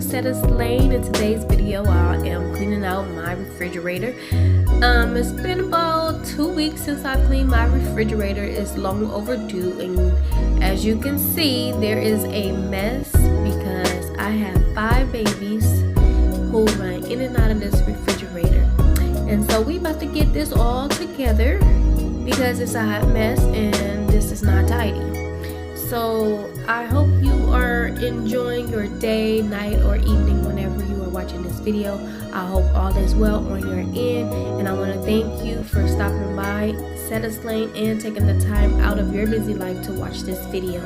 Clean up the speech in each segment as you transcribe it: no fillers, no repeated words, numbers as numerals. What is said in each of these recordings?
Setta's Lane. In today's video, I am cleaning out my refrigerator. It's been about 2 weeks since I cleaned my refrigerator. It's long overdue, and as you can see, there is a mess because I have 5 babies who run in and out of this refrigerator. And so we about to get this all together because it's a hot mess and this is not tidy. So I hope you are enjoying your day, night, or evening whenever you are watching this video. I hope all is well on your end, and I want to thank you for stopping by Setta's Lane and taking the time out of your busy life to watch this video.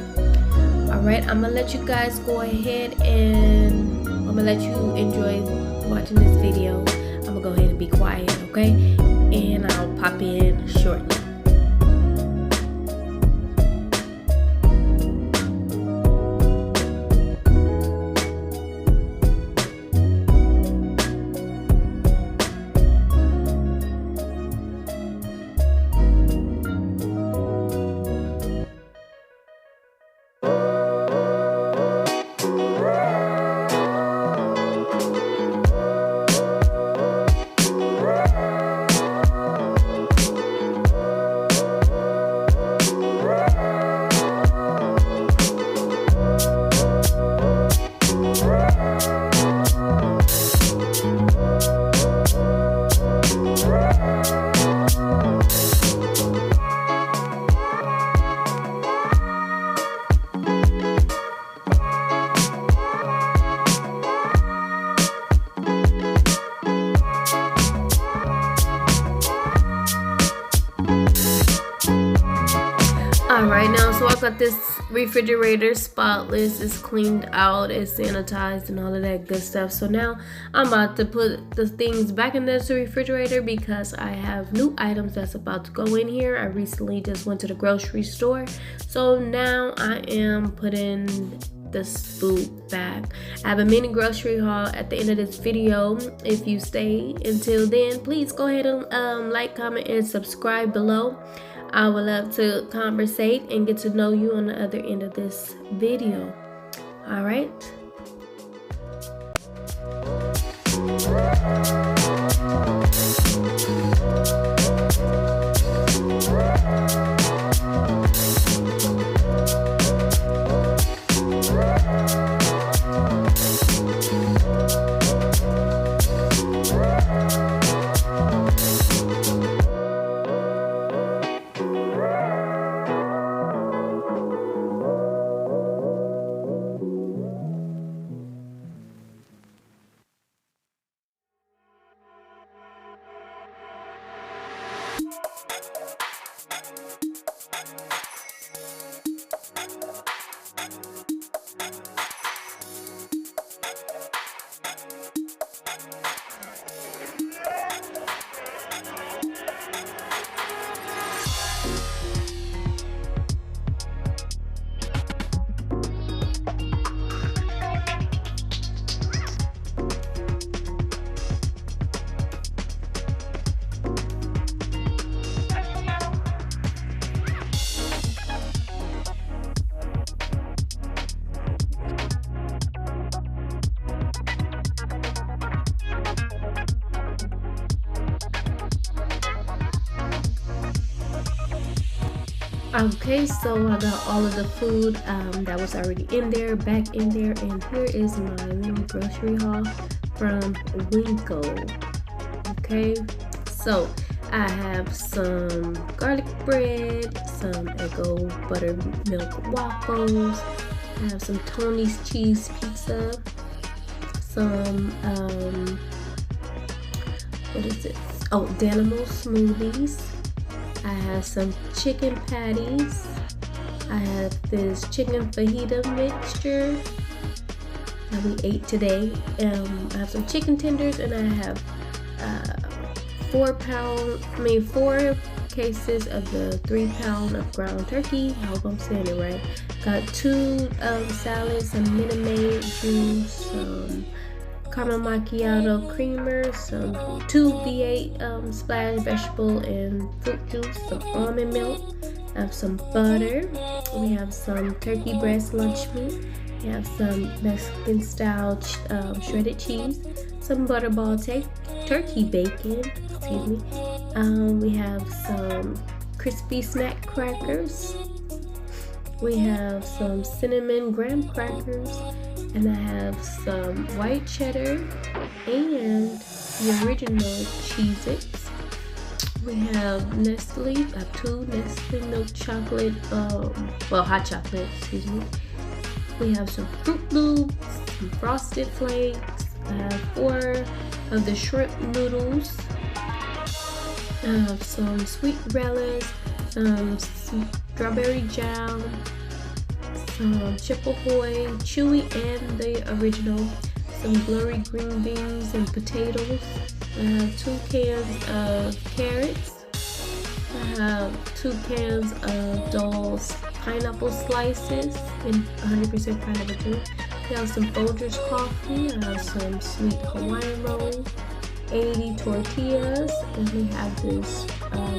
Alright, I'm gonna let you guys go ahead and I'm gonna let you enjoy watching this video. I'm gonna go ahead and be quiet, okay? And I'll pop in shortly. Alright, now so I got this refrigerator spotless, it's cleaned out, it's sanitized and all of that good stuff. So now I'm about to put the things back in this refrigerator because I have new items that's about to go in here. I recently just went to the grocery store, so now I am putting this food back. I have a mini grocery haul at the end of this video. If you stay until then, please go ahead and like, comment, and subscribe below. I would love to conversate and get to know you on the other end of this video. All right. Okay, so I got all of the food that was already in there, back in there, and here is my little grocery haul from Winco. Okay, so I have some garlic bread, some Eggo buttermilk waffles, I have some Tony's cheese pizza, some what is it? Oh, Danimal smoothies. I have some chicken patties. I have this chicken fajita mixture that we ate today. I have some chicken tenders, and I have 4 cases of the 3-pound of ground turkey. I hope I'm saying it right. Got 2 salads, some Minute Maid juice, some caramel macchiato creamer, some 2 V8 splash vegetable and fruit juice, some almond milk, I have some butter, we have some turkey breast lunch meat, We have some Mexican style shredded cheese, some butterball turkey bacon, excuse me. We have some crispy snack crackers. We have some cinnamon graham crackers, and I have some white cheddar and the original Cheez-Its. We have Nestle. I have 2 Nestle milk chocolate, hot chocolate, excuse me. We have some Fruit Loops, some Frosted Flakes. I have 4 of the shrimp noodles. I have some sweet relish, some strawberry jam, some Chip Ahoy, chewy and the original, some blurry green beans and potatoes. I have 2 cans of carrots. I have 2 cans of Doll's pineapple slices in 100% pineapple juice. We have some Folgers coffee. I have some sweet Hawaiian rolls, 80 tortillas, and we have this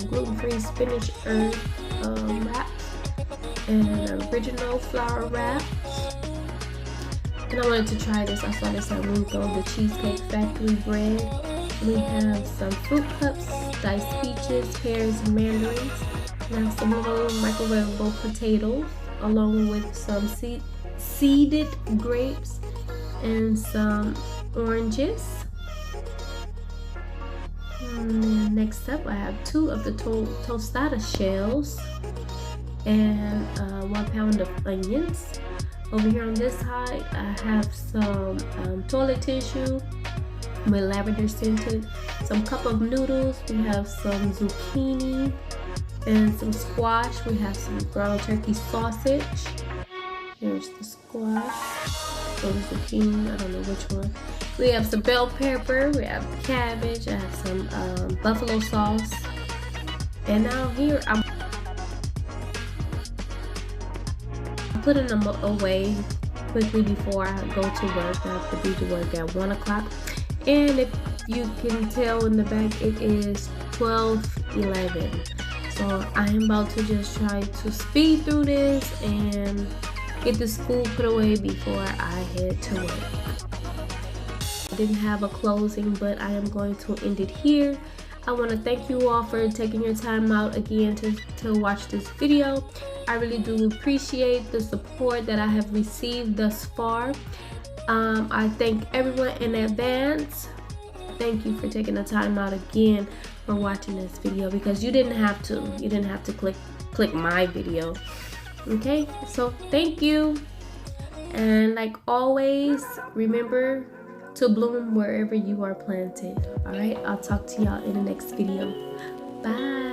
gluten-free spinach herb wrap and original flour wraps. And I wanted to try this. I saw this at Ruco, the Cheesecake Factory bread. We have some fruit cups, diced peaches, pears, and mandarins. We have some little microwavable potatoes, along with some seeded grapes and some oranges. And then next up, I have 2 of the tostada shells and 1 pound of onions. Over here on this side, I have some toilet tissue with lavender scented, some cup of noodles. We have some zucchini and some squash. We have some ground turkey sausage. Here's the squash or zucchini, I don't know which one. We have some bell pepper, we have cabbage, I have some buffalo sauce. And now here I'm putting them away quickly before I go to work. I have to be to work at 1 o'clock. And if you can tell in the back, it is 12:11. So I am about to just try to speed through this and get the school put away before I head to work. I didn't have a closing, but I am going to end it here. I want to thank you all for taking your time out again to watch this video. I really do appreciate the support that I have received thus far. I thank everyone in advance. Thank you for taking the time out again for watching this video, because you didn't have to click my video. Okay, so thank you, and like always, remember to bloom wherever you are planted. All right, I'll talk to y'all in the next video. Bye.